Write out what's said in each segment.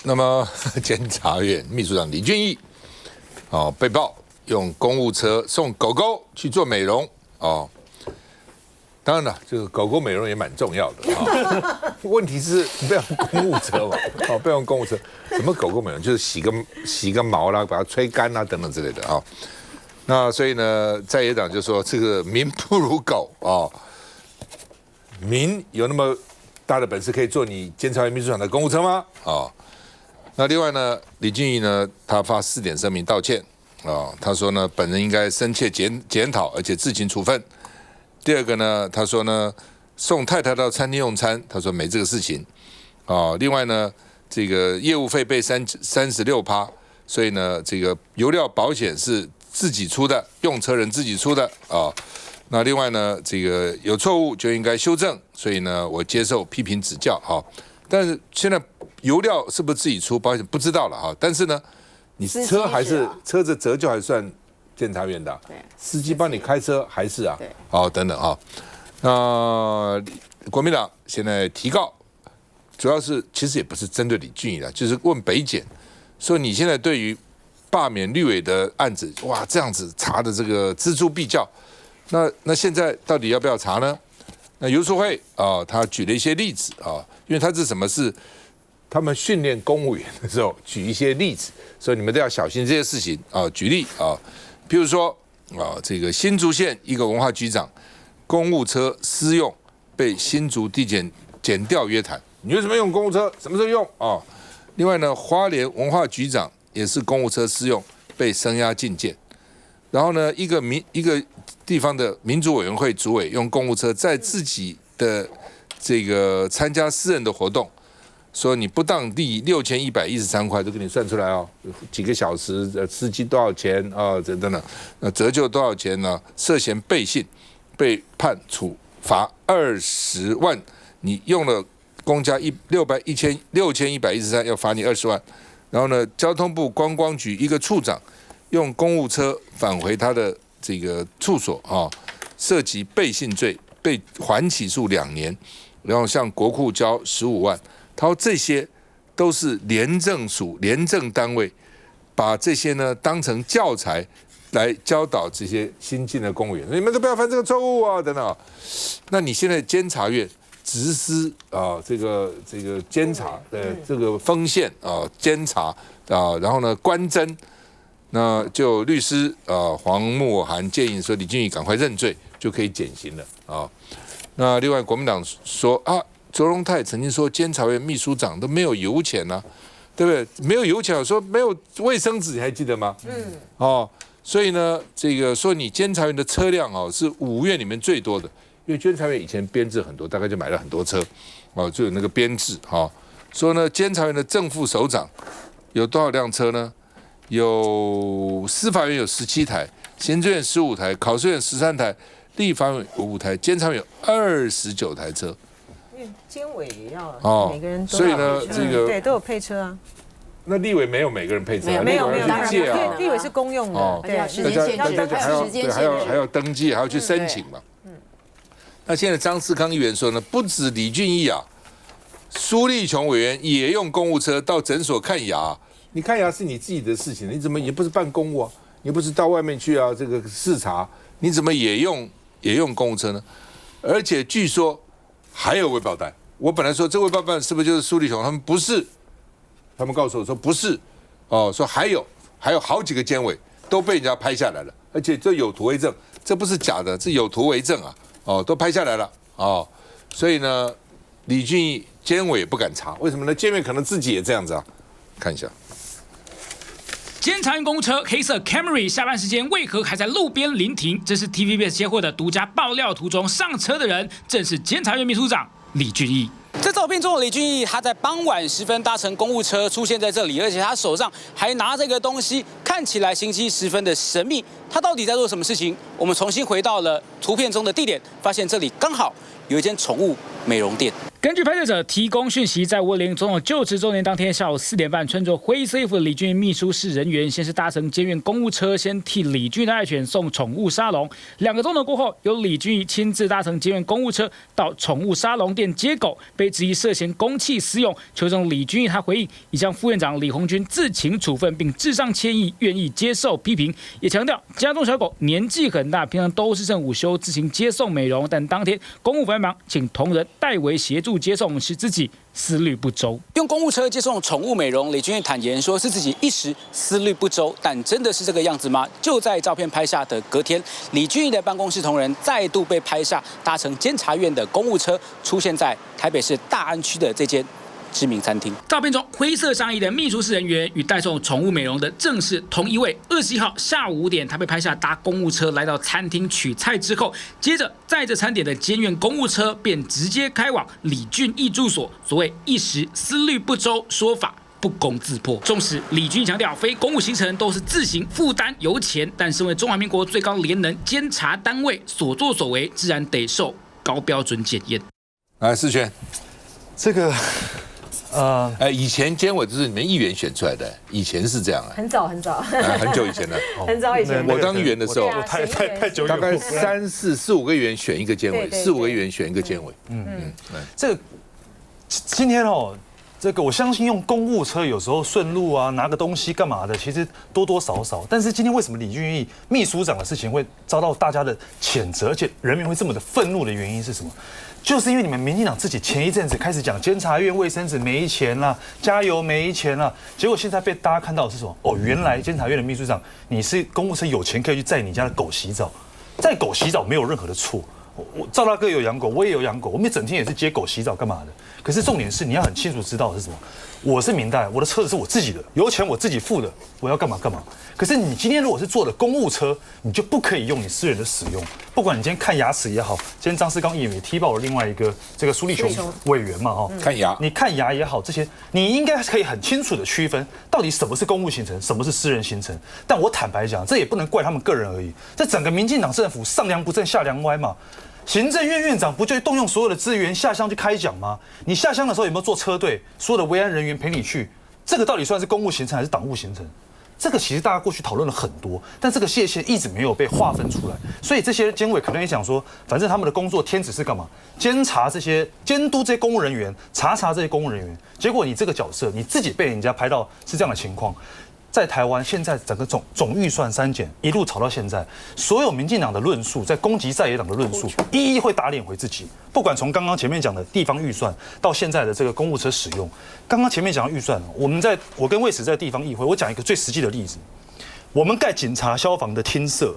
那么监察院秘书长李俊毅被曝用公务车送狗狗去做美容当然了，这个狗狗美容也蛮重要的问题是不要用公务车嘛，不要用公务车。什么狗狗美容？就是洗个毛啦，把它吹干啦，等等之类的那所以呢，在野党就说这个民不如狗民有那么大的本事可以坐你监察院秘书长的公务车吗？那另外呢，李俊毅呢，他发4点声明道歉他说呢，本人应该深切检讨，而且自行处分。第二个呢，他说呢，送太太到餐厅用餐，他说没这个事情另外呢，这个业务费被36%，所以呢，这个油料保险是自己出的，用车人自己出的那另外呢，这个有错误就应该修正，所以呢，我接受批评指教但是现在油料是不是自己出，保险不知道了但是呢，你车还是车子折旧还算监察院的司机帮你开车还是等等那国民党现在提告，主要是其实也不是针对李俊毅的，就是问北检，说你现在对于罢免绿委的案子，哇，这样子查的这个锱铢必较，那现在到底要不要查呢？那游淑慧他举了一些例子因为他是什么是他们训练公务员的时候举一些例子，所以你们都要小心这些事情举例譬如说这个新竹县一个文化局长公务车私用被新竹地检调约谈，你为什么用公务车？什么时候用另外呢，花莲文化局长也是公务车私用被声押禁见。然后呢，一个地方的民主委员会主委用公务车在自己的这个参加私人的活动，说你不当地6113块都给你算出来几个小时司机多少钱等等，那折旧多少钱呢？涉嫌背信，被判处罚20万。你用了公家6113，要罚你20万。然后呢，交通部观光局一个处长用公务车返回他的这个处所涉及背信罪，被缓起诉2年，然后向国库交15万。他说这些都是廉政署廉政单位把这些呢当成教材来教导这些新进的公务员，你们都不要犯这个错误等等那你现在监察院实施这个监察的这个锋线监察然后呢关侦，那就律师黄慕涵建议说李俊毅赶快认罪就可以减刑了那另外国民党说卓荣泰曾经说监察院秘书长都没有油钱对不对？没有油钱，说没有卫生纸，你还记得吗？所以呢，这个说你监察院的车辆是5院里面最多的，因为监察院以前编制很多，大概就买了很多车就有那个编制说呢，监察院的正副首长有多少辆车呢？有司法院有17台，行政院15台，考试院13台，立法院有5台，监察院有29台车。监委也要每个人都有，所以呢，这个对都有配车那立委没有每个人配车，没有，借立委是公用的，对，时间限制，还要登记，还要去申请嘛。那现在张思康议员说呢，不止李俊毅苏立琼委员也用公务车到诊所看牙。你看牙是你自己的事情，你怎么也不是办公务你不是到外面去这个视察，你怎么也用公务车呢？而且据说还有微保单，我本来说这微保单是不是就是苏立琼？他们不是，他们告诉我说不是，说还有好几个监委都被人家拍下来了，而且这有图为证，这不是假的，这有图为证都拍下来了所以呢，李俊毅监委也不敢查，为什么呢？监委可能自己也这样子看一下。监察院公务车黑色 Camry 下班时间为何还在路边临停？这是 TVBS 接获的独家爆料，途中上车的人正是监察院秘书长李俊毅。在照片中的李俊毅，他在傍晚时分搭乘公务车出现在这里，而且他手上还拿着一个东西，看起来行迹十分的神秘。他到底在做什么事情？我们重新回到了图片中的地点，发现这里刚好有一间宠物美容店。根据拍摄者提供讯息，在50总统就职周年当天下午4点半，穿着灰色衣服的李俊毅秘书室人员先是搭乘监院公务车，先替李俊毅的爱犬送宠物沙龙。2个钟头过后，由李俊毅亲自搭乘监院公务车到宠物沙龙店接狗，被质疑涉嫌公器私用。求证李俊毅他回应，已向副院长李鸿钧自请处分，并致上歉意，愿意接受批评。也强调家中小狗年纪很大，平常都是趁午休自行接送美容，但当天公务繁忙，请同仁代为协助接送，是自己思虑不周。用公务车接送宠物美容，李俊毅坦言说是自己一时思虑不周，但真的是这个样子吗？就在照片拍下的隔天，李俊毅的办公室同仁再度被拍下搭乘监察院的公务车，出现在台北市大安区的这间知名餐厅。照片中灰色上衣的秘书室人员与代送宠物美容的正是同一位。21号下午5点，他被拍下搭公务车来到餐厅取菜之后，接着载着餐点的监院公务车便直接开往李俊毅住所。所谓一时思虑不周说法不攻自破。纵使李俊毅强调非公务行程都是自行负担油钱，但身为中华民国最高廉能监察单位，所作所为自然得受高标准检验。来，世轩，这个。以前监委就是你们议员选出来的，以前是这样啊，很早很早，很久以前了，很早以前。我当议员的时候，太久远，大概4、5个议员选一个监委，4、5个议员选一个监委。这个今天这个我相信用公务车有时候顺路啊，拿个东西干嘛的，其实多多少少。但是今天为什么李俊毅秘书长的事情会遭到大家的谴责，而且人民会这么的愤怒的原因是什么？就是因为你们民进党自己前一阵子开始讲监察院卫生纸没钱啦，加油没钱啦，结果现在被大家看到的是什么？原来监察院的秘书长你是公务车有钱可以去载你家的狗洗澡，载狗洗澡没有任何的错。我赵大哥有养狗，我也有养狗，我们整天也是接狗洗澡干嘛的？可是重点是你要很清楚知道的是什么？我是民代，我的车子是我自己的，油钱我自己付的，我要干嘛干嘛。可是你今天如果是坐的公务车，你就不可以用你私人的使用。不管你今天看牙齿也好，今天张世刚议员也踢爆了另外一个这个苏立雄委员嘛看牙，你看牙也好，这些你应该可以很清楚的区分，到底什么是公务行程，什么是私人行程。但我坦白讲，这也不能怪他们个人而已，这整个民进党政府上梁不正下梁歪嘛。行政院院长不就动用所有的资源下乡去开讲吗？你下乡的时候有没有坐车队，所有的维安人员陪你去？这个到底算是公务行程还是党务行程？这个其实大家过去讨论了很多，但这个界限一直没有被划分出来。所以这些监委可能也想说，反正他们的工作天职是干嘛？监察这些、监督这些公务人员，查这些公务人员。结果你这个角色，你自己被人家拍到是这样的情况。在台湾现在整个总预算删减一路吵到现在，所有民进党的论述在攻击在野党的论述，一一会打脸回自己。不管从刚刚前面讲的地方预算，到现在的这个公务车使用，刚刚前面讲的预算，我跟卫士在地方议会，我讲一个最实际的例子，我们盖警察消防的厅舍，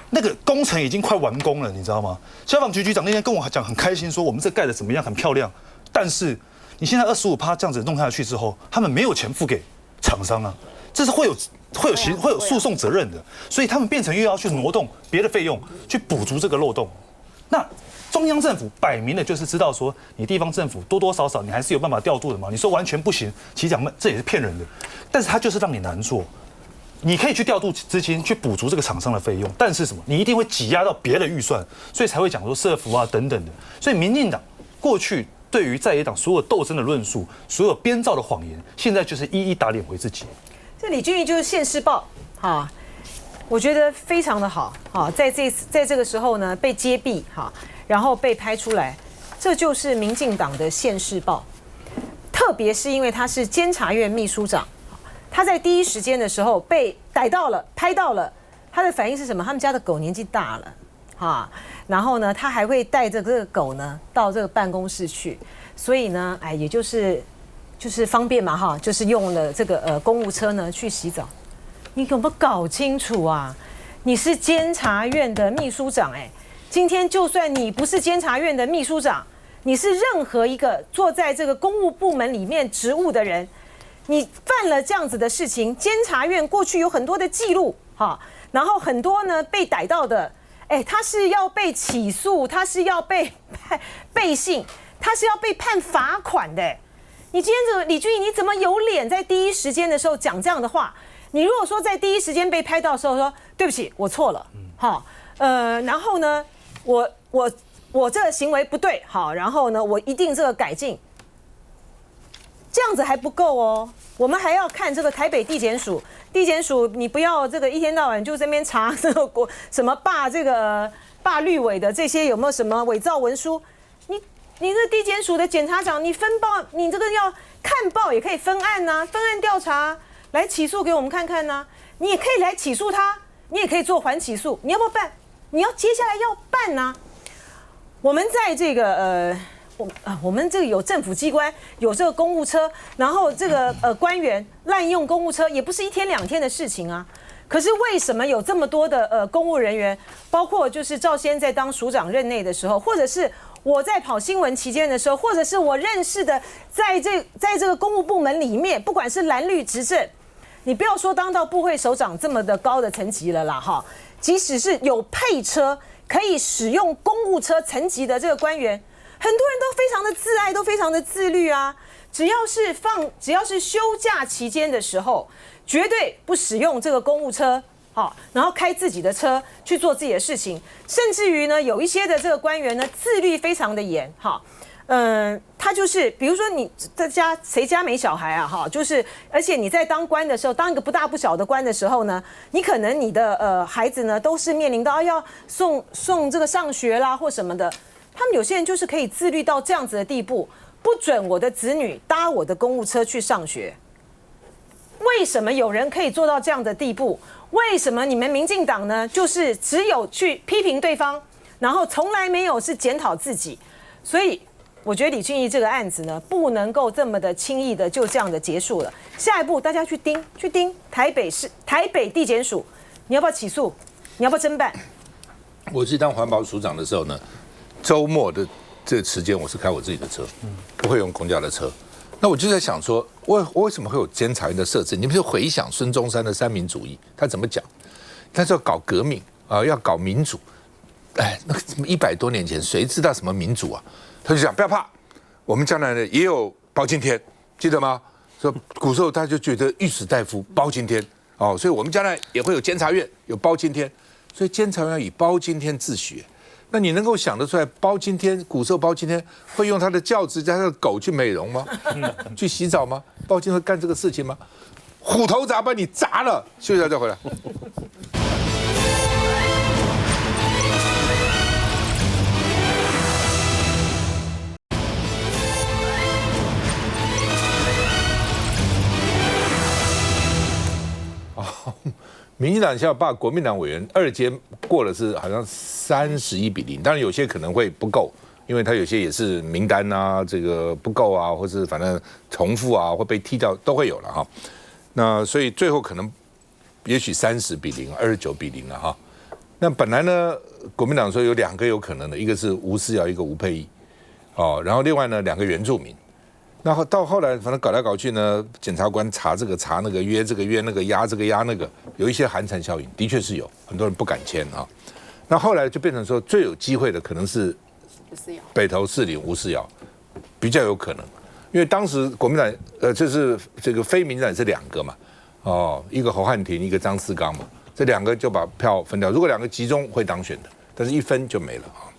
那个工程已经快完工了，你知道吗？消防局局长那天跟我讲很开心，说我们这盖的怎么样，很漂亮，但是你现在25%这样子弄下去之后，他们没有钱付给厂商啊。这是会有诉讼责任的，所以他们变成又要去挪动别的费用去补足这个漏洞。那中央政府摆明的就是知道说，你地方政府多多少少你还是有办法调度的嘛。你说完全不行，其实讲这也是骗人的。但是他就是让你难做，你可以去调度资金去补足这个厂商的费用，但是什么？你一定会挤压到别的预算，所以才会讲说社福啊等等的。所以民进党过去对于在野党所有斗争的论述，所有编造的谎言，现在就是一一打脸回自己。这李俊毅就是现世报哈，我觉得非常的好哈，在这个时候呢被揭蔽哈，然后被拍出来，这就是民进党的现世报。特别是因为他是监察院秘书长，他在第一时间的时候被逮到了、拍到了，他的反应是什么？他们家的狗年纪大了哈，然后呢，他还会带着这个狗呢到这个办公室去，所以呢，也就是方便嘛哈，就是用了这个公务车呢去洗澡。你有没有搞清楚啊？你是监察院的秘书长今天就算你不是监察院的秘书长，你是任何一个坐在这个公务部门里面职务的人，你犯了这样子的事情，监察院过去有很多的记录哈，然后很多呢被逮到的，他是要被起诉，他是要被信，他是要被判罚款的。你今天这个李俊毅，你怎么有脸在第一时间的时候讲这样的话？你如果说在第一时间被拍到的时候说对不起，我错了，然后呢，我我这个行为不对，好，然后呢，我一定这个改进，这样子还不够哦。我们还要看这个台北地检署，你不要这个一天到晚就在那边查这个什么罢绿委的这些有没有什么伪造文书，你这地检署的检察长，你分报，你这个要看报也可以分案呐、分案调查来起诉给我们看看呐、你也可以来起诉他，你也可以做缓起诉，你要不要办？你要接下来要办呐、我们在这个我们这个有政府机关，有这个公务车，然后这个官员滥用公务车，也不是一天两天的事情啊。可是为什么有这么多的公务人员，包括就是赵先在当署长任内的时候，或者是我在跑新闻期间的时候，或者是我认识的在这个公务部门里面，不管是蓝绿执政，你不要说当到部会首长这么的高的层级了啦哈，即使是有配车可以使用公务车层级的这个官员，很多人都非常的自爱，都非常的自律啊。只要是休假期间的时候，绝对不使用这个公务车，好，然后开自己的车去做自己的事情。甚至于呢，有一些的这个官员呢，自律非常的严，哈。他就是比如说你在家谁家没小孩啊哈，就是而且你在当官的时候，当一个不大不小的官的时候呢，你可能你的孩子呢都是面临到要送这个上学啦或什么的，他们有些人就是可以自律到这样子的地步，不准我的子女搭我的公务车去上学。为什么有人可以做到这样的地步？为什么你们民进党呢，就是只有去批评对方，然后从来没有是检讨自己？所以我觉得李俊毅这个案子呢，不能够这么的轻易的就这样的结束了。下一步大家去盯台北地检署，你要不要起诉？你要不要侦办？我是当环保署长的时候呢，周末的这个时间我是开我自己的车，不会用公家的车。那我就在想说，为什么会有监察院的设置？你们就回想孙中山的三民主义，他怎么讲？他说要搞革命啊，要搞民主。哎，那个100多年前，谁知道什么民主啊？他就讲不要怕，我们将来呢也有包青天，记得吗？说古时候他就觉得御史大夫包青天哦，所以我们将来也会有监察院有包青天，所以监察院要以包青天自诩。那你能够想得出来，包青天古时候包青天会用他的轿子加他的狗去美容吗？去洗澡吗？包青天会干这个事情吗？虎头铡把你砸了，休息一下再回来。民进党现在把国民党委员2阶过了，是好像31-0，当然有些可能会不够，因为他有些也是名单啊，这个不够啊，或是反正重复啊，或被踢掉都会有了哈。那所以最后可能也许30-0、29-0了哈。那本来呢，国民党说有2个有可能的，一个是吴思瑶，一个吴沛忆，哦，然后另外呢2个原住民。那到后来，反正搞来搞去呢，检察官查这个查那个，约这个约那个，压这个压那个，有一些寒蝉效应，的确是有很多人不敢签啊。那后来就变成说，最有机会的可能是北投士林吴思瑶，比较有可能，因为当时国民党就是这个非民进党是2个嘛，哦，一个侯汉廷，一个张思刚嘛，这2个就把票分掉。如果2个集中会当选的，但是一分就没了啊。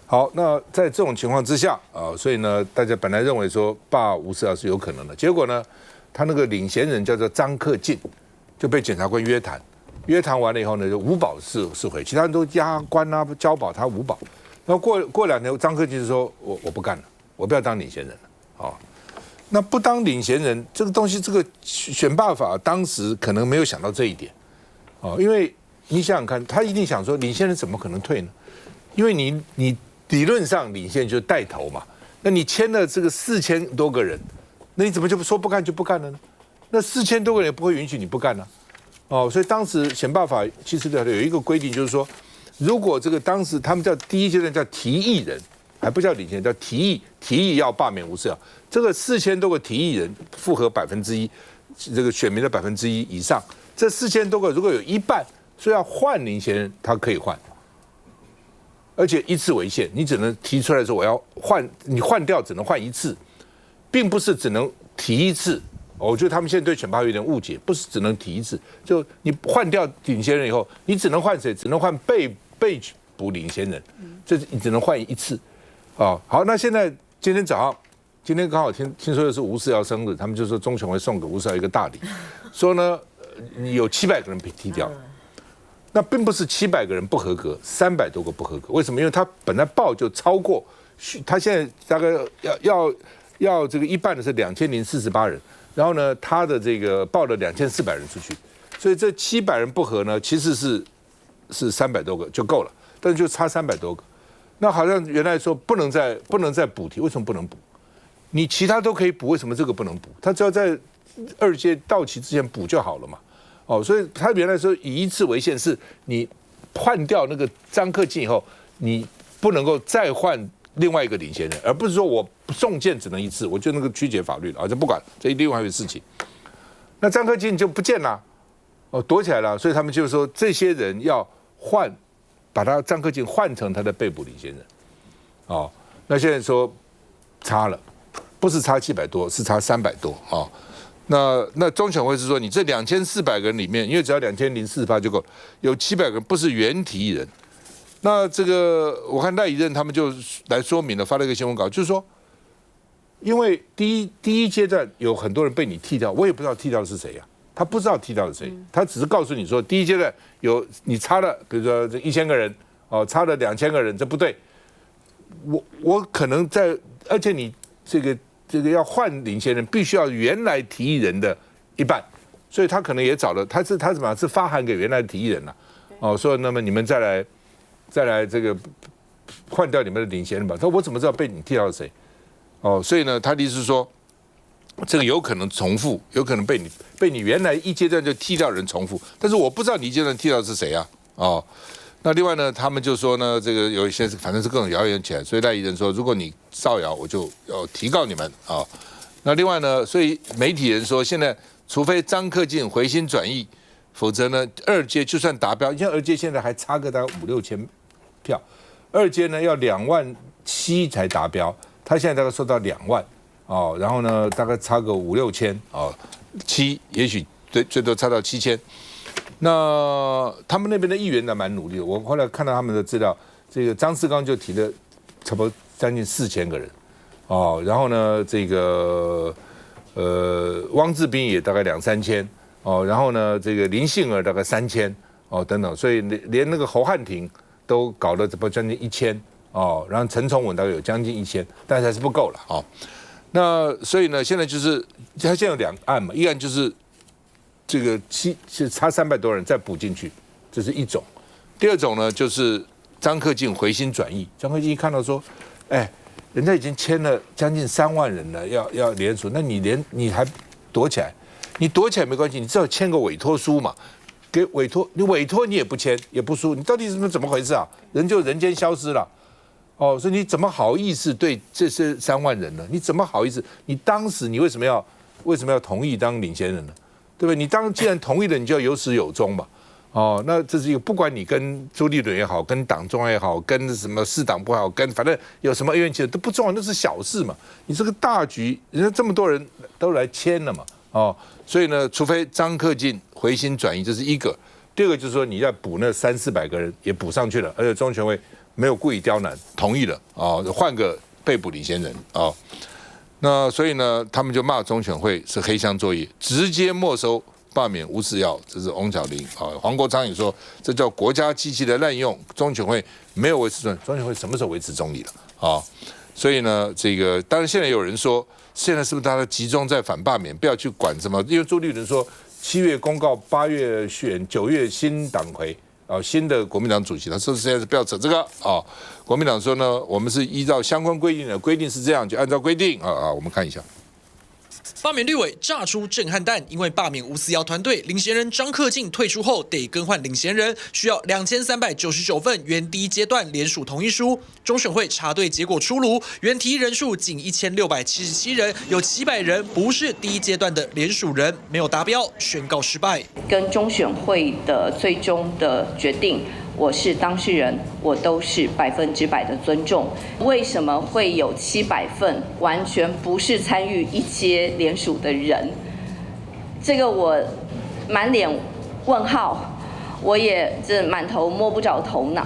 好，那在这种情况之下啊，所以呢，大家本来认为说罢吴思瑶是有可能的，结果呢，他那个领衔人叫做张克进，就被检察官约谈，约谈完了以后呢，就无保释回，其他人都押关啊交保，他无保。然后过2年，张克进就说我不干了，我不要当领衔人了啊。那不当领衔人这个东西，这个选罢法当时可能没有想到这一点哦，因为你想想看，他一定想说领衔人怎么可能退呢？因为你理论上领衔就是带头嘛，那你签了这个4000多个人，那你怎么就说不干就不干了呢？那4000多个人也不会允许你不干呢、哦，所以当时选罢法其实有一个规定，就是说，如果这个当时他们叫第一阶段叫提议人，还不叫领衔，叫提议要罢免吴思瑶，这个4000多个提议人符合1%，这个选民的1%以上，这4000多个如果有一半说要换领衔人，他可以换。而且一次为限，你只能提出来说我要换，你换掉只能换1次，并不是只能提1次。我觉得他们现在对选罢有点误解，不是只能提1次，就你换掉领衔人以后，你只能换谁？只能换被补领先人，这你只能换一次。好，那现在今天刚好听说的是吴思瑶生日，他们就说中选会送给吴思瑶一个大礼，说呢有700个人被踢掉。那并不是700个人不合格，300多个不合格。为什么？因为他本来报就超过，他现在大概要这个一半的是2048人，然后呢，他的这个报了2400人出去，所以这700人不合呢，其实是300多个就够了，但是就差300多个。那好像原来说不能再补题，为什么不能补？你其他都可以补，为什么这个不能补？他只要在2届到期之前补就好了嘛。所以他原来说以一次为限，是你换掉那个张克进以后，你不能够再换另外一个领衔人，而不是说我送件只能一次，我就那个曲解法律了，这不管，这另外一个事情。那张克进就不见了，躲起来了，所以他们就说这些人要换，把他张克进换成他的被捕领衔人。那现在说差了，不是差700多，是差300多啊。那中选会是说，你这2400个人里面，因为只要2048就够，有700个人不是原提议人。那这个我看赖以任他们就来说明了，发了一个新闻稿，就是说，因为第一阶段有很多人被你剃掉，我也不知道剃掉的是谁呀，他不知道剃掉的是谁，他只是告诉你说，第一阶段有你差了，比如说这1000个人，差了2000个人，这不对。我可能在，而且你这个要换领衔人，必须要原来提议人的一半，所以他可能也找了，他怎么样是发函给原来的提议人了，说那么你们再来这个换掉你们的领衔人吧。他说我怎么知道被你剃掉了谁？所以呢，他的意思是说，这个有可能重复，有可能被你原来一阶段就剃掉人重复，但是我不知道你一阶段剃掉的是谁啊？那另外呢，他们就说呢，这个有一些反正是各种谣言起来，所以赖以任说，如果你造谣，我就要提告你们啊。那另外呢，所以媒体人说，现在除非张克进回心转意，否则呢，2阶就算达标，像2阶现在还差个大概5-6千票，2阶呢要27000才达标，他现在大概说到2万然后呢大概差个5-6千7，也许最多差到7000。那他们那边的议员呢蛮努力的，我后来看到他们的资料，这个张世刚就提了差不多将近4000个人，然后呢这个汪志斌也大概2-3千，然后呢这个林杏儿大概3000，等等，所以连那个侯汉廷都搞了差不多将近1000，然后陈崇文大概有将近1000，但是还是不够了那所以呢，现在就是他现在有2案嘛，一案就是这个是差300多人再补进去，这是一种。第二种呢，就是张克进回心转意。张克进一看到说，人家已经签了将近3万人了，要联署，那你还躲起来？你躲起来没关系，你至少签个委托书嘛。给委托，你委托你也不签也不输，你到底是怎么回事啊？人就人间消失了。所以你怎么好意思对这些3万人呢？你怎么好意思？你当时你为什么要同意当领衔人呢？对不对？你既然同意了，你就要有始有终嘛。那这是一个，不管你跟朱立伦也好，跟党中央也好，跟什么市党不好，反正有什么恩怨情都不重要，那是小事嘛。你这个大局，人家这么多人都来签了嘛。所以呢，除非张克进回心转意，这是一个。第二个就是说，你要补那300-400个人也补上去了，而且中选会没有故意刁难，同意了换个被捕领衔人那所以呢，他们就骂中选会是黑箱作业，直接没收罢免吴思瑶，这是翁小玲黄国昌也说这叫国家机器的滥用，中选会没有维持中立，中选会什么时候维持中立了所以呢，这个当然现在有人说，现在是不是大家集中在反罢免，不要去管什么？因为朱立伦说7月公告，8月选，9月新党魁。新的国民党主席，他说现在是不要扯这个国民党说呢，我们是依照相关规定的，规定是这样，就按照规定我们看一下。罢免绿委炸出震撼弹，因为罢免吴思瑶团队领衔人张克进退出后得更换领衔人，需要2399份原第一阶段联署同意书。中选会查对结果出炉，原提议人数仅1677人，有700人不是第一阶段的联署人，没有达标，宣告失败。跟中选会的最终的决定，我是当事人，我都是100%的尊重。为什么会有700份完全不是参与一阶联署的人？这个我满脸问号，我也这满头摸不着头脑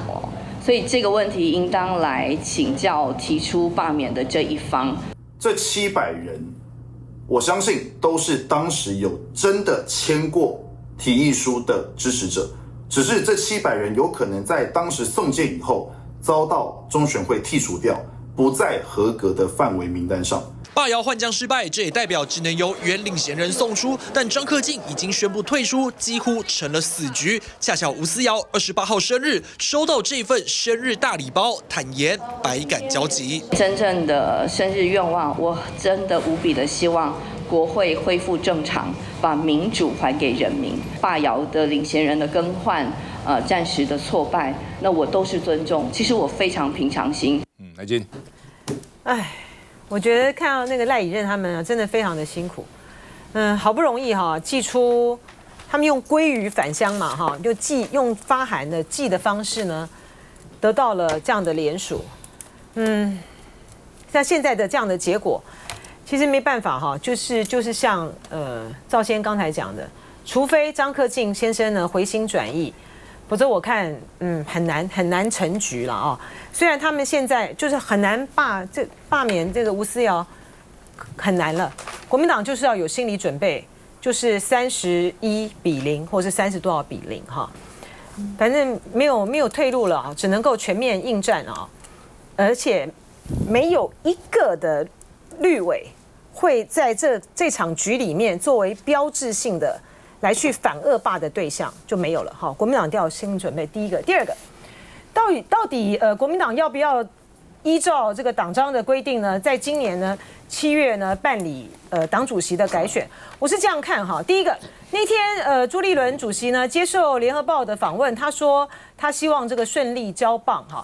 所以这个问题应当来请教提出罢免的这一方。这700人，我相信都是当时有真的签过提议书的支持者，只是这700人有可能在当时送件以后遭到中选会剔除掉，不在合格的范围名单上。罢摇换将失败，这也代表只能由原领衔人送出，但张克敬已经宣布退出，几乎成了死局。恰巧吴思瑶28号生日，收到这份生日大礼包，坦言百感交集。真正的生日愿望，我真的无比的希望国会恢复正常，把民主还给人民。罢摇的领衔人的更换，暂时的挫败，那我都是尊重。其实我非常平常心。来进。我觉得看到那个赖以任他们啊，真的非常的辛苦。好不容易哈寄出，他们用鲑鱼返乡嘛哈，就用发函的寄的方式呢，得到了这样的联署。像现在的这样的结果，其实没办法哈，就是像赵先刚才讲的，除非张克敬先生呢回心转意。否则我看，很难成局了啊。虽然他们现在就是很难罢免这个吴思瑶，很难了。国民党就是要有心理准备，就是31-0或是30多少比0哈，反正没有退路了啊，只能够全面应战啊。而且没有一个的绿委会在这场局里面作为标志性的来去反恶霸的对象就没有了哈，国民党一定要有心理准备。第一个，第二个，到底国民党要不要依照这个党章的规定呢，在今年呢7月呢办理党主席的改选？我是这样看哈。第一个，那天朱立伦主席呢接受联合报的访问，他说他希望这个顺利交棒哈。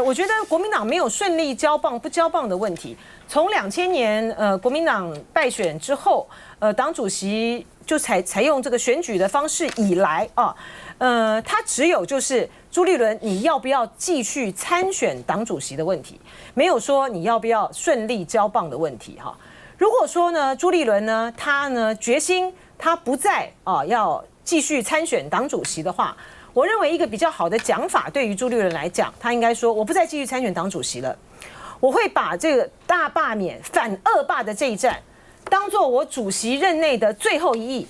我觉得国民党没有顺利交棒不交棒的问题。从2000年国民党败选之后，党主席就采用这个选举的方式以来啊，他只有就是朱立伦你要不要继续参选党主席的问题，没有说你要不要顺利交棒的问题哈。如果说呢朱立伦呢他呢决心他不再要继续参选党主席的话，我认为一个比较好的讲法对于朱立伦来讲，他应该说我不再继续参选党主席了，我会把这个大罢免反恶霸的这一战当做我主席任内的最后一役，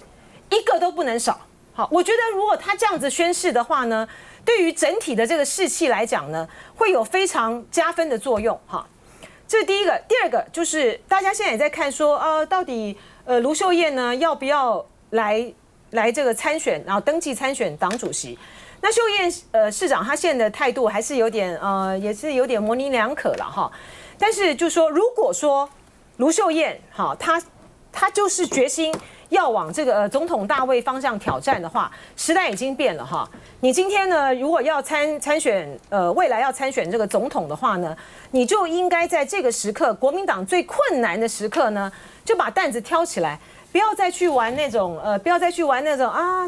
一个都不能少。好，我觉得如果他这样子宣誓的话呢，对于整体的这个士气来讲呢，会有非常加分的作用哈。这是第一个。第二个就是大家现在也在看说，到底卢秀燕呢要不要来这个参选，然后登记参选党主席？那秀燕市长她现在的态度还是有点也是有点模棱两可了哈。但是就说如果说卢秀燕好，她就是决心要往这个总统大位方向挑战的话，时代已经变了哈。你今天呢，如果要参选未来要参选这个总统的话呢，你就应该在这个时刻，国民党最困难的时刻呢，就把担子挑起来，不要再去玩那种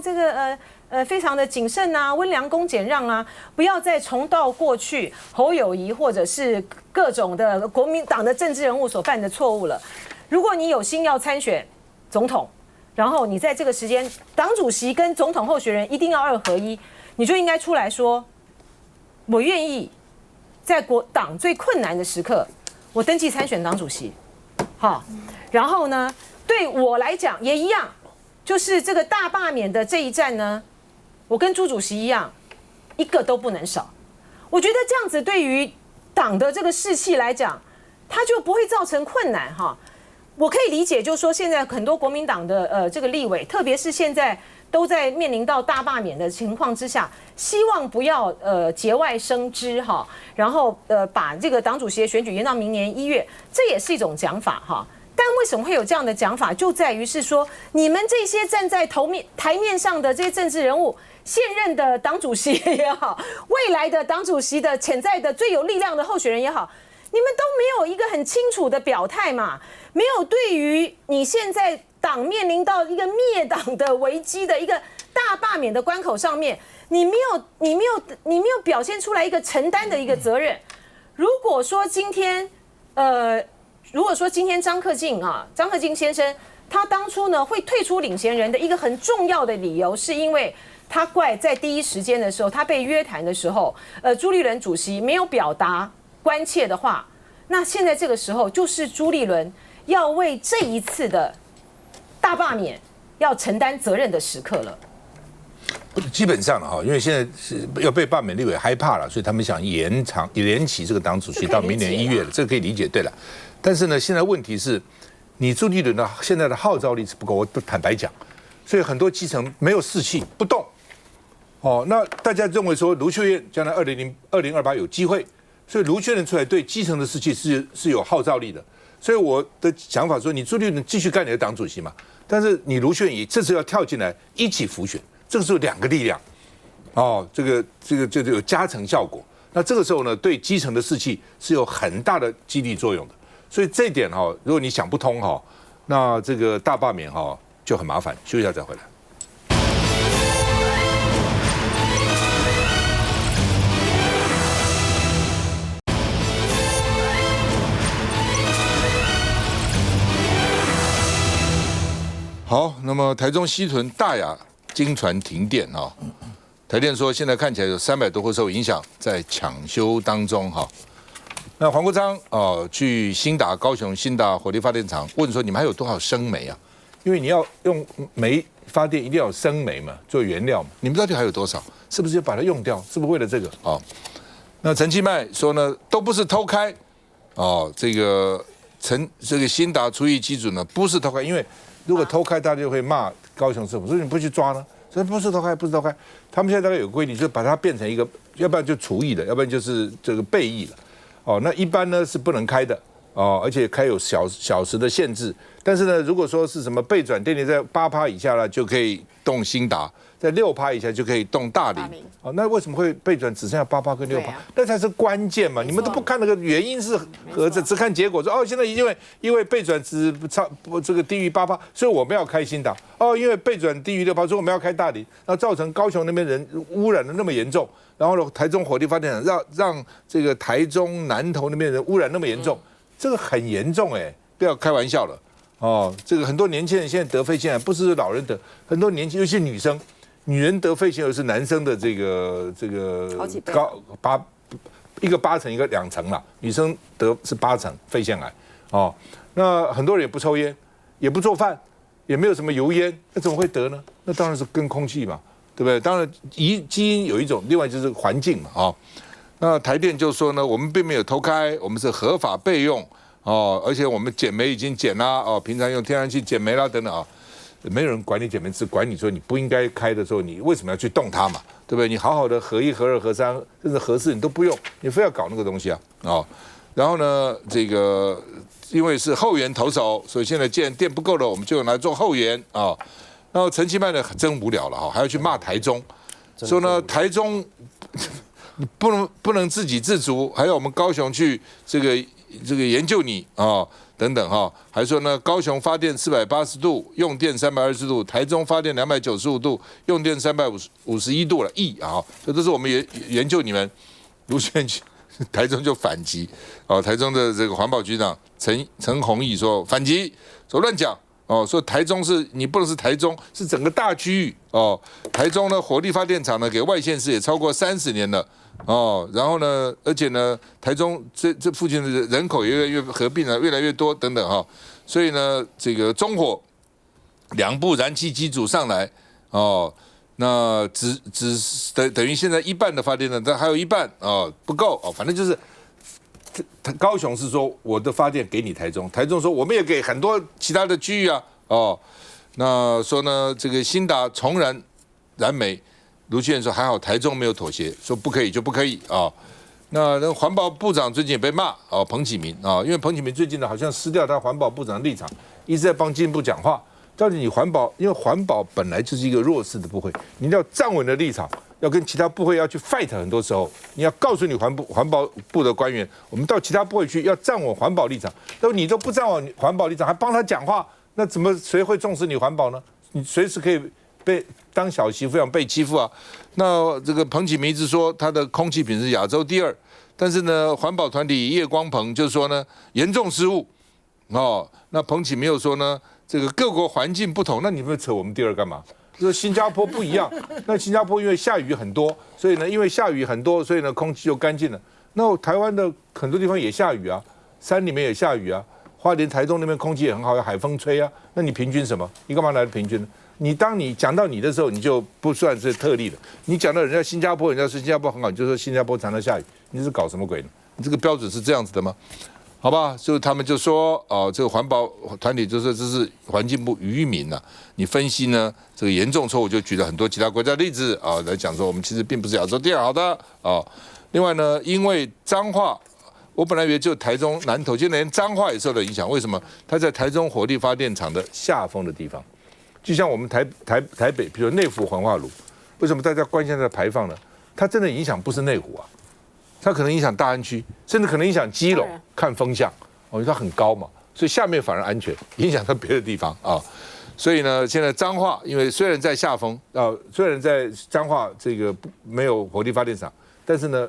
这个非常的谨慎啊，温良恭俭让啊，不要再重蹈过去侯友宜或者是各种的国民党的政治人物所犯的错误了。如果你有心要参选总统，然后你在这个时间，党主席跟总统候选人一定要2合1，你就应该出来说，我愿意在国党最困难的时刻，我登记参选党主席。好，然后呢，对我来讲也一样，就是这个大罢免的这一战呢，我跟朱主席一样，一个都不能少。我觉得这样子对于党的这个士气来讲，它就不会造成困难哈。我可以理解，就是说现在很多国民党的这个立委，特别是现在都在面临到大罢免的情况之下，希望不要节外生枝哈，然后把这个党主席的选举延到明年1月，这也是一种讲法哈。但为什么会有这样的讲法？就在于是说，你们这些站在台面上的这些政治人物，现任的党主席也好，未来的党主席的潜在的最有力量的候选人也好，你们都没有一个很清楚的表态嘛，没有对于你现在党面临到一个灭党的危机的一个大罢免的关口上面，你没有表现出来一个承担的一个责任。如果说今天张克敬先生他当初呢会退出领衔人的一个很重要的理由，是因为他怪在第一时间的时候，他被约谈的时候，朱立伦主席没有表达关切的话，那现在这个时候就是朱立伦要为这一次的大罢免要承担责任的时刻了。基本上了哈，因为现在是要被罢免立委害怕了，所以他们想延期这个党主席到明年1月了，这个可以理解。对了，但是呢，现在问题是，你朱立伦的现在的号召力是不够，我坦白讲，所以很多基层没有士气，不动。哦，那大家认为说卢秀燕将来2028有机会，所以卢秀燕出来对基层的士气是有号召力的。所以我的想法说，你朱立伦继续干你的党主席嘛，但是你卢秀燕也这次要跳进来一起辅选。这个时候2个力量，哦，这个就有加成效果。那这个时候呢，对基层的士气是有很大的激励作用的。所以这一点哈，如果你想不通哈，那这个大罢免哈就很麻烦。休息一下再回来。好，那么台中西屯大雅经传停电啊，台电说现在看起来有300多户受影响，在抢修当中哈。那黄国昌去高雄新达火力发电厂问说，你们还有多少生煤啊？因为你要用煤发电，一定要有生煤嘛，做原料嘛。你们到底还有多少？是不是要把它用掉？是不是为了这个啊？那陈其迈说呢，都不是偷开哦，这个新达除役机组呢不是偷开，因为如果偷开，大家就会骂高雄政府，所以你不去抓呢？所以不是偷开，不是偷开。他们现在大概有规定，就把它变成一个，要不然就除役的，要不然就是这个备役了。哦，那一般呢是不能开的哦，而且开有小时的限制。但是呢，如果说是什么备转电力在8%以下呢，就可以动新达；在6%以下就可以动大林。哦，那为什么会备转只剩下8%跟6%？那才是关键嘛！你们都不看那个原因是何在，只看结果说哦，现在因为备转只这个低于8%，所以我们要开新达。哦，因为备转低于6%，所以我们要开大林，那造成高雄那边人污染的那么严重。然后呢，台中火力发电厂让这个台中南投那边人污染那么严重，这个很严重哎，不要开玩笑了哦。这个很多年轻人现在得肺腺癌，不是老人得，很多年轻，尤其女生，女人得肺腺癌是男生的这个一个8成，一个2成啦，女生得是8成肺腺癌哦。那很多人也不抽烟，也不做饭，也没有什么油烟，那怎么会得呢？那当然是跟空气嘛。对不对？当然，基因有一种，另外就是环境嘛，哦。那台电就说呢，我们并没有偷开，我们是合法备用，哦，而且我们减煤已经减啦，哦，平常用天然气减煤啦等等啊，没有人管你减煤，只管你说你不应该开的时候，你为什么要去动它嘛？对不对？你好好的合1、合2、合3，甚至合4你都不用，你非要搞那个东西啊，哦。然后呢，这个因为是后援投手，所以现在既然电不够了，我们就来做后援啊。然后陈其迈呢真无聊了哈，还要去骂台中，说呢台中不能自给自足，还要我们高雄去这个研究你啊等等哈，还说呢高雄发电480度，用电320度，台中发电295度，用电351度了亿啊，这都是我们研究你们。卢秀燕台中就反击哦，台中的这个环保局长陈弘毅说反击，说乱讲。哦，说台中你不能是台中，是整个大区域哦。台中呢，火力发电厂呢，给外县市也超过30年了哦。然后呢，而且呢，台中这附近的人口也越来越合并了，越来越多等等哈。所以呢，这个中火2部燃气机组上来哦，那只等于现在1半的发电量，但还有1半哦不够哦，反正就是。高雄是说我的发电给你台中，台中说我们也给很多其他的区域啊，哦，那说呢这个新达重燃煤，卢秀燕说还好台中没有妥协，说不可以就不可以啊。那环保部长最近也被骂哦，彭启明啊，因为彭启明最近呢好像失掉他环保部长的立场，一直在帮经济部讲话。到底你环保，因为环保本来就是一个弱势的部会，你要站稳的立场，要跟其他部会要去 fight， 很多时候你要告诉你环保部的官员，我们到其他部会去要站稳环保立场，那你都不站稳环保立场，还帮他讲话，那谁会重视你环保呢？你随时可以被当小媳妇一样被欺负啊。那这个彭启明一直说他的空气品质亚洲第2，但是呢，环保团体叶光鹏就说呢严重失误哦。那彭启明又说呢，这个各国环境不同，那你们扯我们第2干嘛？这新加坡不一样。那新加坡因为下雨很多，所以呢，因为下雨很多，所以呢，空气就干净了。那台湾的很多地方也下雨啊，山里面也下雨啊，花莲、台中那边空气也很好，有海风吹啊。那你平均什么？你干嘛来平均呢？当你讲到你的时候，你就不算是特例了。你讲到人家新加坡，人家说新加坡很好，你就说新加坡常常下雨，你是搞什么鬼呢？你这个标准是这样子的吗？好吧，就他们就说这个环保团体就说这是环境部渔民呐。你分析呢这个严重错误，就举了很多其他国家的例子来讲说我们其实并不是亚洲第二好的另外呢，因为彰化，我本来以为就台中南投，就连彰化也受到影响。为什么？它在台中火力发电厂的下风的地方。就像我们台北，比如内湖环化炉，为什么大家关心它的排放呢？它真的影响不是内湖啊，它可能影响大安区，甚至可能影响基隆。看风向，因为它很高嘛，所以下面反而安全，影响到别的地方啊。所以呢，现在彰化，因为虽然在下风虽然在彰化这个没有火力发电厂，但是呢，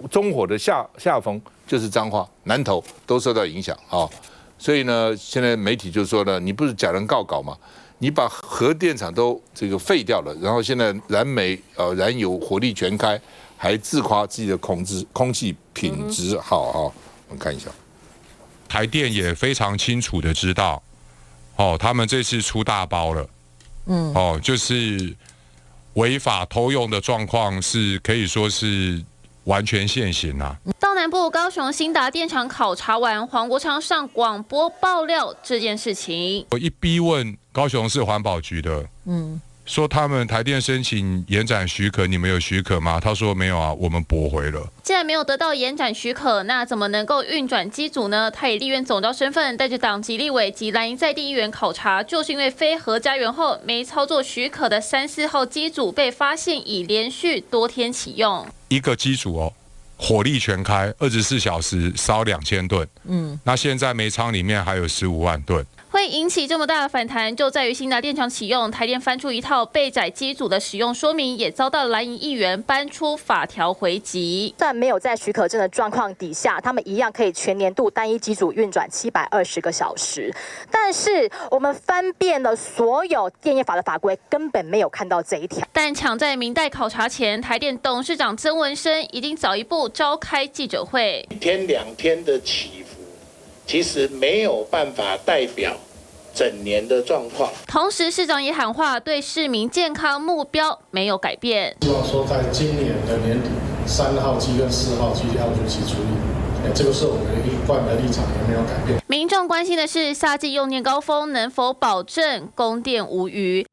中火的下风就是彰化、南投都受到影响啊。所以呢，现在媒体就说呢，你不是假人告稿吗？你把核电厂都这个废掉了，然后现在燃煤、燃油火力全开，还自夸自己的空气品质好我们看一下，台电也非常清楚的知道，他们这次出大包了，就是违法偷用的状况是可以说是完全现行啊。到南部高雄兴达电厂考察完，黄国昌上广播爆料这件事情。我一逼问高雄市环保局的，说他们台电申请延展许可，你们有许可吗？他说没有啊，我们驳回了。既然没有得到延展许可，那怎么能够运转机组呢？他以立院总召身份，带着党籍立委及蓝营在地议员考察，就是因为非核家园后没操作许可的3、4号机组被发现已连续多天启用，一个机组火力全开，24小时烧2000吨，那现在煤仓里面还有15万吨。会引起这么大的反弹，就在于兴达电厂启用，台电翻出一套备载机组的使用说明，也遭到蓝营议员搬出法条回击。虽然没有在许可证的状况底下，他们一样可以全年度单一机组运转720个小时，但是我们翻遍了所有电业法的法规，根本没有看到这一条。但抢在明代考察前，台电董事长曾文生已经早一步召开记者会。1天2天的起伏，其实没有办法代表整年的状况。同时，市长也喊话，对市民健康目标没有改变。希望说，在今年的年底，3号机跟4号机要如期处理，这个是我们一贯的立场，也没有改变。民众关心的是，夏季用电高峰能否保证供电无虞？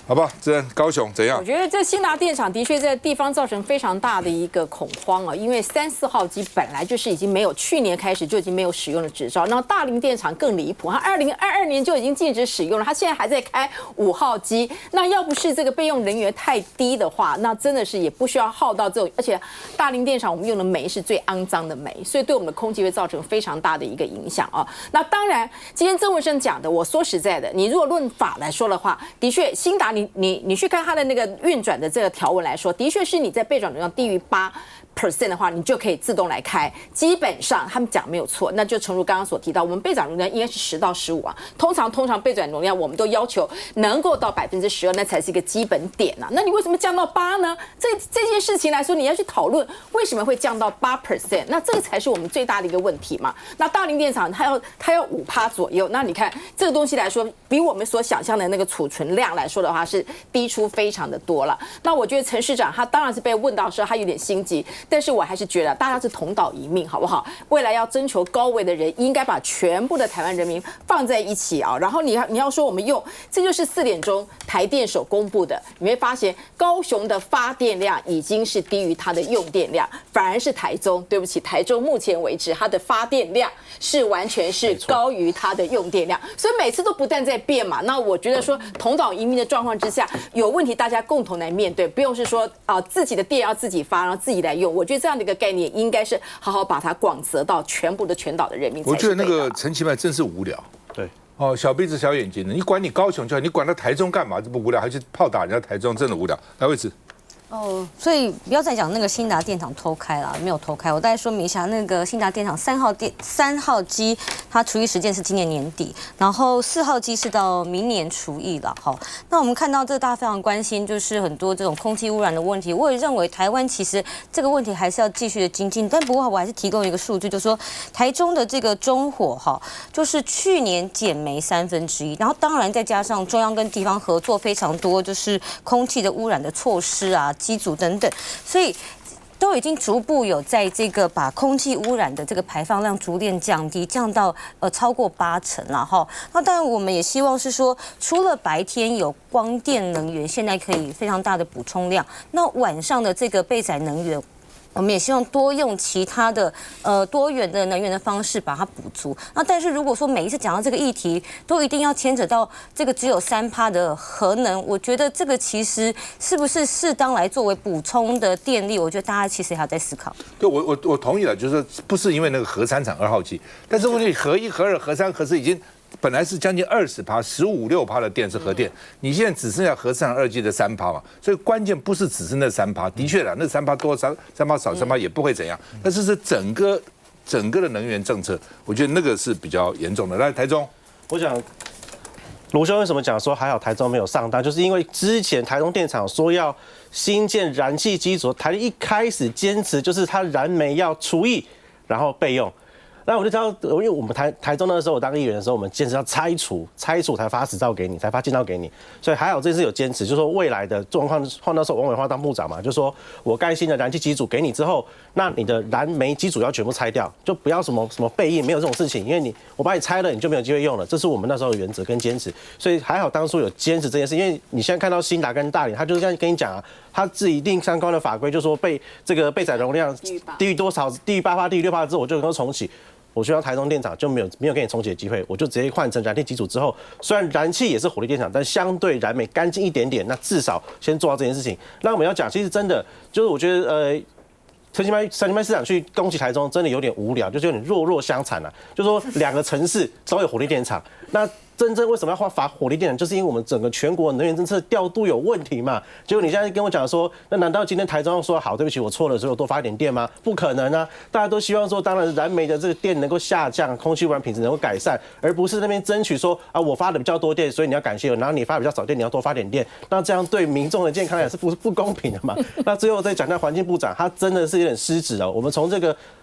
好吧，高雄怎样？我觉得这兴达电厂的确在地方造成非常大的一个恐慌因为3、4号机本来就是已经没有，去年开始就已经没有使用的执照，然后大林电厂更离谱，它2022年就已经禁止使用了，它现在还在开5号机。那要不是这个备用人员太低的话，那真的是也不需要耗到这种，而且大林电厂我们用的煤是最肮脏的煤，所以对我们的空气会造成非常大的一个影响那当然，今天曾文生讲的，我说实在的，你如果论法来说的话，的确兴达你去看它的那个运转的这个条文来说，的确是你在备转容量低于8% 的话，你就可以自动来开。基本上他们讲没有错，那就诚如刚刚所提到，我们备转容量应该是10到15通常备转容量我们都要求能够到12%，那才是一个基本点那你为什么降到8呢？这件事情来说，你要去讨论为什么会降到8%，那这个才是我们最大的一个问题嘛。那大林电厂它要5%左右，那你看这个东西来说，比我们所想象的那个储存量来说的话是低出非常的多了。那我觉得陈市长他当然是被问到的时候他有点心急，但是我还是觉得大家是同岛一命，好不好？未来要征求高位的人，应该把全部的台湾人民放在一起然后你要说我们用，这就是4点钟台电所公布的，你会发现高雄的发电量已经是低于它的用电量，反而是台中，对不起，台中目前为止它的发电量是完全是高于它的用电量，所以每次都不断在变嘛。那我觉得说同岛一命的状况之下，有问题大家共同来面对，不用是说自己的电要自己发，然后自己来用。我觉得这样的一个概念应该是好好把它广泽到全部的全岛的人民。我觉得那个陈其迈真是无聊。对。小鼻子小眼睛的，你管你高雄就好，你管他台中干嘛？这不无聊，还去炮打人家台中，真的无聊。来，位置。哦，所以不要再讲那个新达电厂偷开了，没有偷开。我大概说明一下，那个新达电厂3号机，它除役时间是今年年底，然后4号机是到明年除役了。好，那我们看到这个大家非常关心，就是很多这种空气污染的问题。我也认为台湾其实这个问题还是要继续的精进，但不过我还是提供一个数据，就是说台中的这个中火哈，就是去年减煤1/3，然后当然再加上中央跟地方合作非常多，就是空气的污染的措施啊。机组等等，所以都已经逐步有在这个把空气污染的这个排放量逐渐降低，降到超过80%了哈。那当然我们也希望是说，除了白天有光电能源，现在可以非常大的补充量，那晚上的这个备载能源。我们也希望多用其他的多元的能源的方式把它补足。那但是如果说每一次讲到这个议题，都一定要牵扯到这个只有3%的核能，我觉得这个其实是不是适当来作为补充的电力？我觉得大家其实还要再思考。对，我同意了，就是不是因为那个核3厂2号机，但是问题核1、核2、核3、核4已经。本来是将近20%，15%、6%的电是核电，你现在只剩下核4厂2机的3%嘛，所以关键不是只是那3%，的确啦，那3%多3%少3%也不会怎样，但是整个的能源政策，我觉得那个是比较严重的。来，台中，我想卢兄为什么讲说还好台中没有上当，就是因为之前台中电厂说要新建燃气机组，台一开始坚持就是它燃煤要除役，然后备用。那我就知道，因为我们台中那个时候我当议员的时候，我们坚持要拆除才发执照给你，才发建照给你，所以还好这次有坚持，就是说未来的状况，换到时候王伟华当部长嘛，就说我盖新的燃气机组给你之后，那你的燃煤机组要全部拆掉，就不要什么备役，没有这种事情，因为我把你拆了，你就没有机会用了，这是我们那时候的原则跟坚持，所以还好当初有坚持这件事，因为你现在看到新达跟大林，他就是这样跟你讲啊。它是一定相关的法规，就说这个备载容量低于多少，低于8%、低于6%之后，我就能够重启。我希望台中电厂就没有给你重启的机会，我就直接换成燃气机组之后，虽然燃气也是火力电厂，但相对燃煤干净一点点，那至少先做到这件事情。那我们要讲，其实真的就是我觉得陈其迈市长去攻击台中，真的有点无聊，就是有点弱相残啊。就说2个城市都有火力电厂，那真正为什么要罚火力电厂，就是因为我们整个全国能源政策调度有问题嘛。结果你现在跟我讲说，那难道今天台中要说好，对不起，我错了，所以我多发一点电吗？不可能啊！大家都希望说，当然燃煤的这个电能够下降，空气污染品质能够改善，而不是那边争取说啊，我发的比较多电，所以你要感谢我，然后你发的比较少电，你要多发点电。那这样对民众的健康也是不公平的嘛。那最后再讲到环境部长，他真的是有点失职了。我们从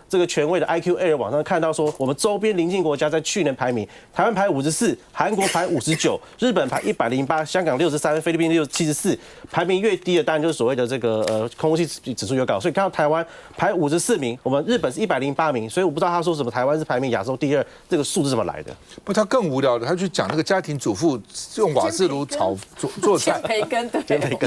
这个权威的 IQ2 网上看到说，我们周边邻近国家在去年排名，台湾排54，韩国排59，日本排108，香港63，菲律宾74，排名越低的当然就是所谓的这个空气指数越高，所以看到台湾排54名，我们日本是108名，所以我不知道他说什么台湾是排名亚洲第2，这个数字怎么来的？不，他更无聊的，他去讲那个家庭主妇用瓦斯炉做菜，培根，对，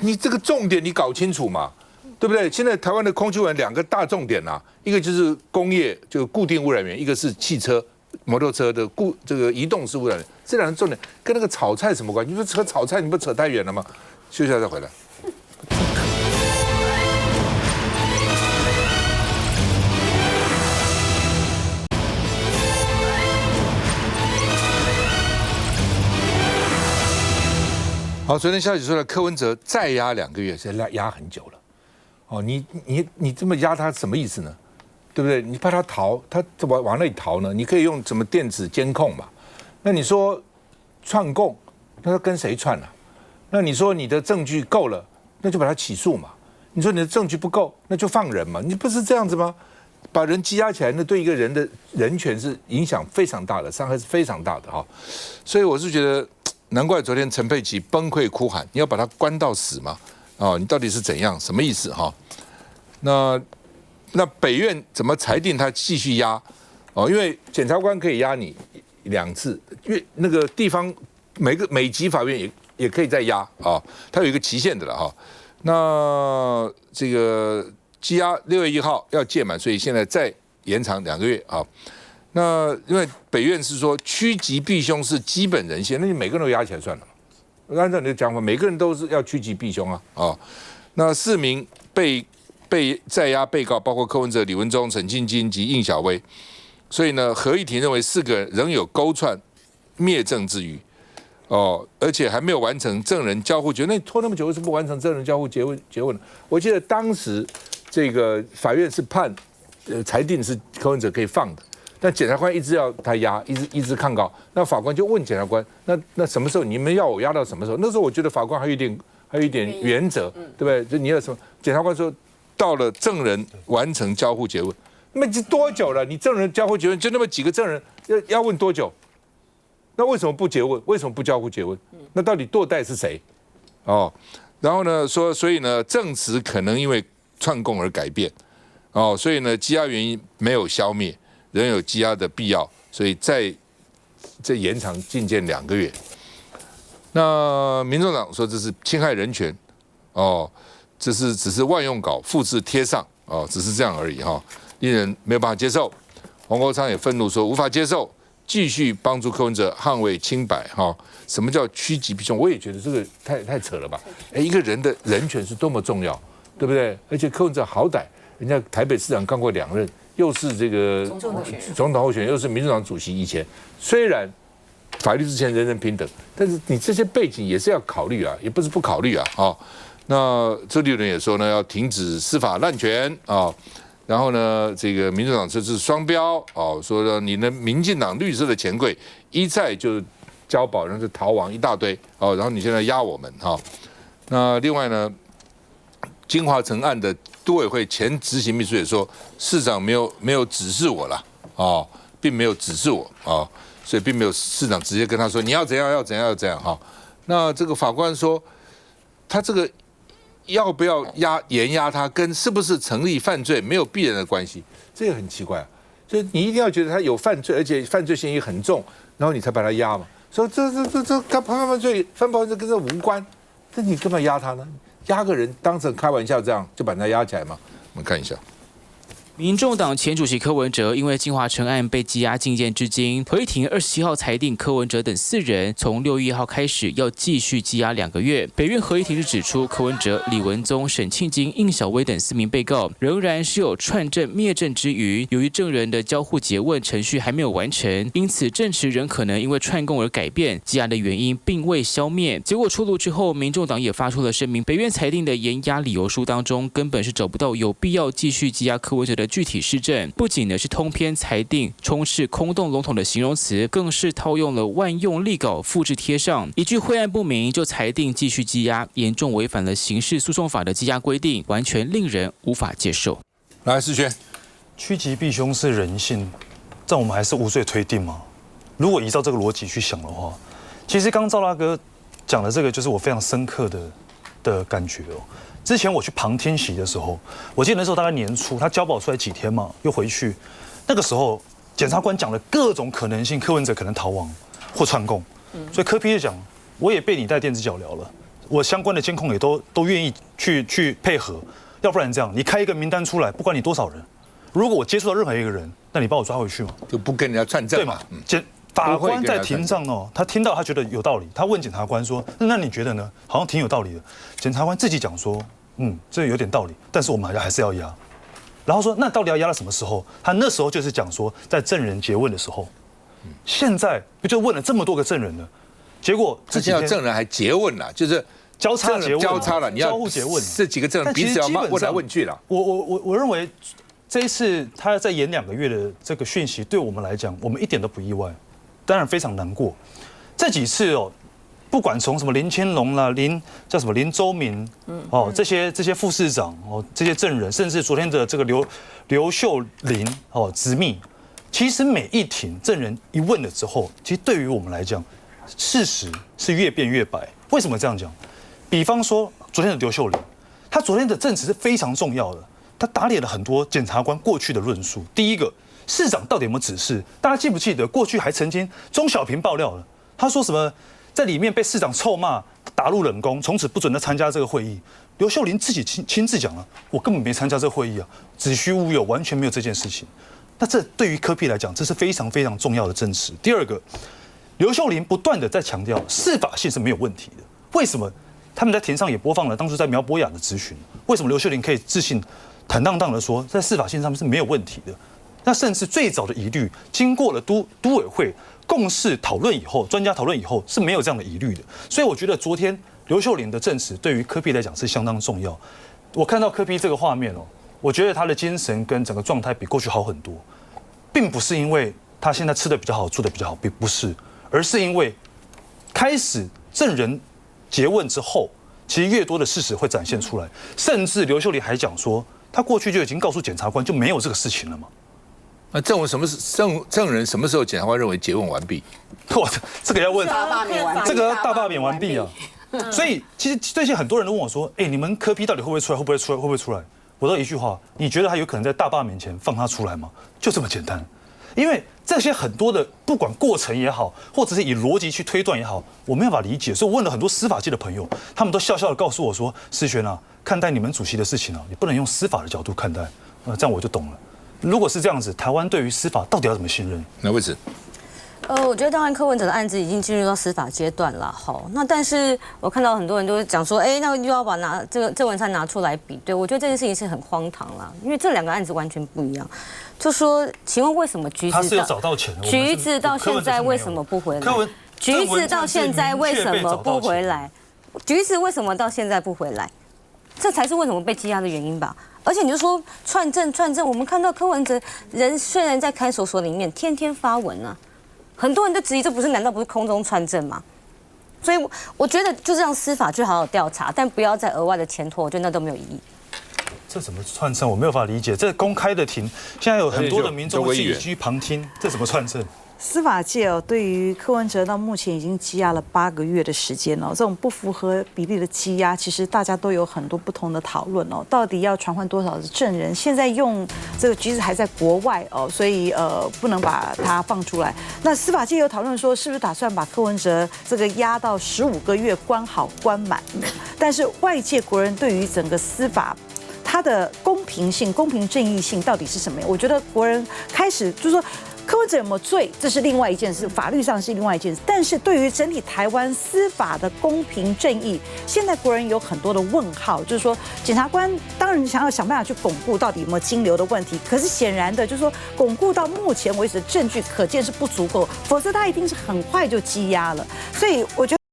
你这个重点你搞清楚嘛。对不对？现在台湾的空气污染2个大重点啊，一个就是工业，就固定污染源；一个是汽车、摩托车的这个移动式污染源。这2个重点跟那个炒菜什么关系？你不扯炒菜，你不扯太远了吗？休息一下再回来。好，昨天消息出来，柯文哲再压2个月，是压很久了。哦，你这么压他什么意思呢？对不对？你怕他逃，他怎么往那里逃呢？你可以用什么电子监控嘛？那你说串供，那他跟谁串啊？那你说你的证据够了，那就把他起诉嘛。你说你的证据不够，那就放人嘛。你不是这样子吗？把人羁押起来，那对一个人的人权是影响非常大的，伤害是非常大的哈。所以我是觉得，难怪昨天陈佩琪崩溃哭喊：你要把他关到死吗？哦，你到底是怎样？什么意思哈？那北院怎么裁定他继续压？哦，因为检察官可以压你2次，因为那个地方每级法院也可以再压啊，它有一个期限的了哈。那这个羁押6月1号要届满，所以现在再延长2个月啊。那因为北院是说趋吉避凶是基本人性，那你每个人都压起来算了嘛？按照你的讲法，每个人都是要趋吉避凶啊！啊，那4名被在押被告包括柯文哲、李文忠、陈庆金及应晓薇，所以呢，合议庭认为4个人仍有勾串、灭证之余，而且还没有完成证人交互结问，那你拖那么久，为什么不完成证人交互结问呢？我记得当时这个法院是裁定是柯文哲可以放的，但检察官一直要他押，一直抗告，那法官就问检察官，那什么时候你们要我押到什么时候？那时候我觉得法官还有一点原则，对不对？就你要什么？检察官说到了证人完成交互结问，那么多久了？你证人交互结问就那么几个证人，要问多久？那为什么不结问？为什么不交互结问？那到底堕代是谁？然后呢说，所以呢证词可能因为串供而改变，所以呢羁押原因没有消灭，仍有羁押的必要，所以再延长禁见2个月。那民众党说这是侵害人权，这是只是万用稿复制贴上，只是这样而已令人没有办法接受。黄国昌也愤怒说无法接受。继续帮助柯文哲捍卫清白什么叫趋吉避凶？我也觉得这个太扯了吧？一个人的人权是多么重要，对不对？而且柯文哲好歹人家台北市长干过2任，又是这个总统候选人，又是民主党主席。以前虽然法律之前人人平等，但是你这些背景也是要考虑啊，也不是不考虑啊。那周立伦也说呢，要停止司法滥权然后呢，这个民主党这是双标说呢，你的民进党绿色的钱柜一再就交保，然后就逃亡一大堆然后你现在压我们那另外呢，金华城案的都委会前执行秘书也说，市长没有指示我啦并没有指示我所以并没有市长直接跟他说你要怎样要怎样要怎样那这个法官说，他这个。要不要严压他，跟是不是成立犯罪没有必然的关系，这个很奇怪所以你一定要觉得他有犯罪，而且犯罪嫌疑很重，然后你才把他压嘛。说这犯罪跟这无关，那你干嘛压他呢？压个人当成开玩笑这样就把他压起来嘛？我们看一下。民众党前主席柯文哲因为金华城案被羁押禁见至今，合议庭27号裁定柯文哲等4人从6月1号开始要继续羁押2个月。北院合议庭是指出，柯文哲、李文宗、沈庆金、应小薇等4名被告仍然是有串证灭证之余，由于证人的交互诘问程序还没有完成，因此证词仍可能因为串供而改变，羁押的原因并未消灭。结果出炉之后，民众党也发出了声明，北院裁定的严押理由书当中根本是找不到有必要继续羁押柯文哲的具体事证，不仅呢是通篇裁定充斥空洞笼统的形容词，更是套用了万用例稿复制贴上，一句晦暗不明就裁定继续羁押，严重违反了刑事诉讼法的羁押规定，完全令人无法接受。来，世轩，趋吉避凶是人性，但我们还是无罪推定吗？如果依照这个逻辑去想的话，其实刚刚赵大哥讲的这个就是我非常深刻的感觉之前我去旁听席的时候，我记得那时候大概年初，他交保出来几天嘛，又回去。那个时候，检察官讲了各种可能性，柯文哲可能逃亡或串供，所以柯 P 就讲，我也被你带电子脚镣了，我相关的监控也都愿意去配合，要不然这样，你开一个名单出来，不管你多少人，如果我接触到任何一个人，那你把我抓回去嘛，就不跟人家串证嘛。法官在庭上他听到他觉得有道理，他问检察官说，那你觉得呢？好像挺有道理的。检察官自己讲说。这有点道理，但是我们还是要压。然后说，那到底要压到什么时候？他那时候就是讲说，在证人诘问的时候。现在不就问了这么多个证人了？结果这几天证人还诘问了，就是交叉诘问，交叉了，你要交互诘问，这几个证人彼此要问来问去了。我认为这一次他在延2个月的这个讯息，对我们来讲，我们一点都不意外，当然非常难过。这几次不管从什么林乾隆啦、林周明，这些副市长这些证人，甚至昨天的这个刘秀玲执秘，其实每一庭证人一问了之后，其实对于我们来讲，事实是越辩越白。为什么这样讲？比方说昨天的刘秀玲，他昨天的证词是非常重要的，他打脸了很多检察官过去的论述。第一个，市长到底有没有指示？大家记不记得过去还曾经钟小平爆料了，他说什么？在里面被市长臭骂，打入冷宫，从此不准再参加这个会议。刘秀玲自己亲自讲了，我根本没参加这个会议啊，子虚乌有，完全没有这件事情。那这对于柯 P 来讲，这是非常非常重要的证词。第二个，刘秀玲不断的在强调司法性是没有问题的。为什么？他们在庭上也播放了当初在苗博雅的质询，为什么刘秀玲可以自信坦荡荡的说，在司法性上面是没有问题的？那甚至最早的疑虑，经过了都委会共识讨论以后，专家讨论以后是没有这样的疑虑的。所以我觉得昨天刘秀莲的证词对于柯 P 来讲是相当重要。我看到柯 P 这个画面哦，我觉得他的精神跟整个状态比过去好很多，并不是因为他现在吃的比较好，住的比较好，并不是，而是因为开始证人诘问之后，其实越多的事实会展现出来，甚至刘秀莲还讲说，他过去就已经告诉检察官就没有这个事情了嘛。那证人什么时候检察官认为诘问完毕？哇，这个要问大罢免完毕，这个大罢免完毕啊！所以其实最近很多人都问我说，你们柯 P 到底会不会出来？会不会出来？会不会出来？我都一句话，你觉得他有可能在大罢免前放他出来吗？就这么简单。因为这些很多的不管过程也好，或者是以逻辑去推断也好，我没办法理解，所以我问了很多司法界的朋友，他们都笑笑的告诉我说：“世轩啊，看待你们主席的事情啊，你不能用司法的角度看待。”这样我就懂了。如果是这样子，台湾对于司法到底要怎么信任？那为止？我觉得当然柯文哲的案子已经进入到司法阶段了，好，那但是我看到很多人都讲说，那又要把郑文灿拿出来比对，我觉得这件事情是很荒唐啦，因为这两个案子完全不一样。就说，请问为什么橘子到现在为什么不回来？橘子到现在为什么不回来？橘子为什么到现在不回来？这才是为什么被羁押的原因吧。而且你就说串证，我们看到柯文哲人虽然在看守所里面天天发文啊。很多人都质疑，难道不是空中串证吗？所以我觉得就这样司法去好好调查，但不要再额外的前拖，我觉得那都没有意义。这怎么串证？我没有办法理解。这公开的庭，现在有很多的民众自己居旁听，这怎么串证？司法界对于柯文哲到目前已经羁押了8个月的时间这种不符合比例的羁押，其实大家都有很多不同的讨论到底要传唤多少的证人？现在用这个橘子还在国外所以不能把他放出来。那司法界有讨论说，是不是打算把柯文哲这个押到15个月关好关满？但是外界国人对于整个司法它的公平性、公平正义性到底是什么样？我觉得国人开始就是说。柯文哲有没有罪，这是另外一件事，法律上是另外一件事。但是对于整体台湾司法的公平正义，现在国人有很多的问号，就是说，检察官当然想办法去巩固到底有没有金流的问题，可是显然的，就是说，巩固到目前为止的证据可见是不足够，否则他一定是很快就羁押了。所以我觉得。